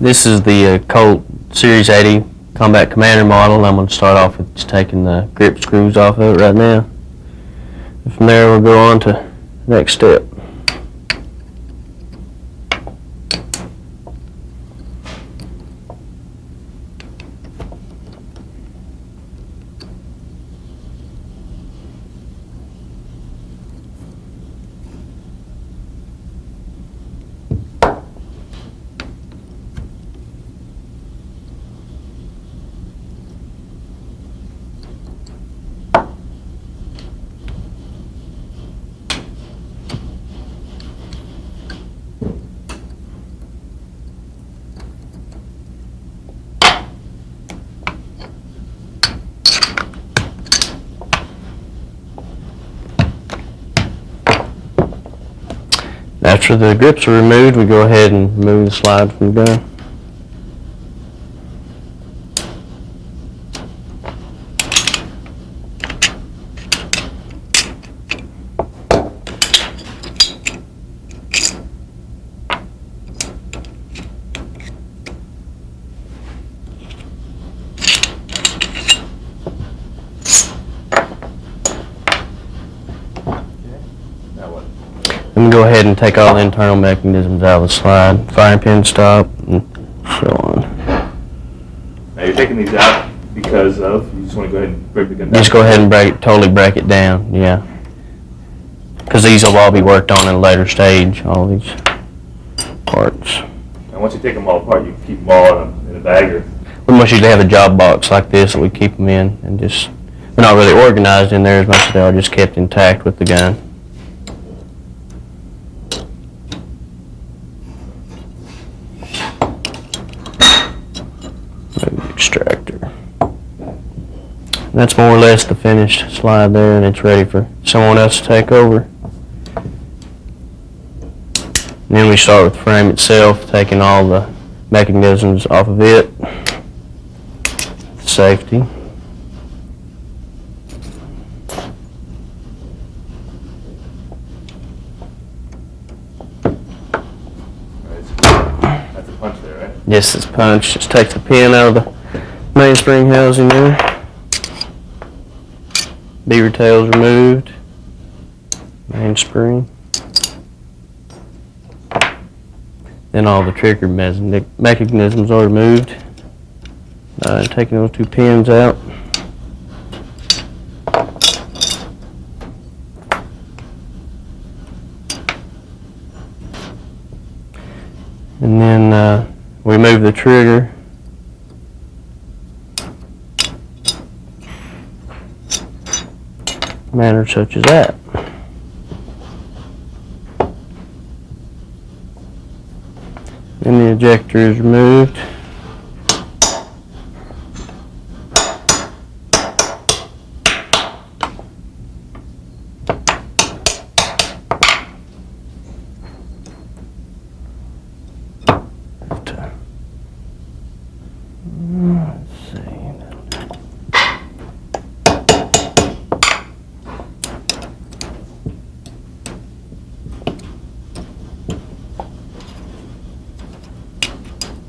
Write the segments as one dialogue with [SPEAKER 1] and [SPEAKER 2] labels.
[SPEAKER 1] This is the Colt Series 80 Combat Commander model. I'm going to start off with just taking the grip screws off of it right now. And from there we'll go on to the next step. After the grips are removed, we go ahead and remove the slide from the gun. Then we go ahead and take all the internal mechanisms out of the slide, firing pin stop, and so on.
[SPEAKER 2] Now you're taking these out because of, you just want to go ahead and break the gun down?
[SPEAKER 1] Just go ahead and totally break it down, yeah. Because these will all be worked on in a later stage, all these parts.
[SPEAKER 2] And once you take them all apart, you can keep them all in a bag or?
[SPEAKER 1] We most usually have a job box like this that we keep them in, and just, we're not really organized in there as much as they are just kept intact with the gun. Extractor. And that's more or less the finished slide there, and it's ready for someone else to take over. And then we start with the frame itself, taking all the mechanisms off of it. Safety.
[SPEAKER 2] That's a punch there, right?
[SPEAKER 1] Yes, it's punched. Just takes the pin out of the mainspring housing there. Beaver tails removed. Mainspring. Then all the trigger mechanisms are removed. Taking those two pins out. And then we remove the trigger. Manner such as that. Then the ejector is removed.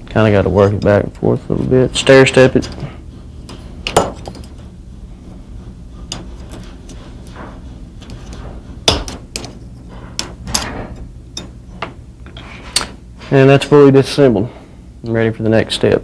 [SPEAKER 1] Kind of got to work it back and forth a little bit. Stair step it. And that's fully disassembled. I'm ready for the next step.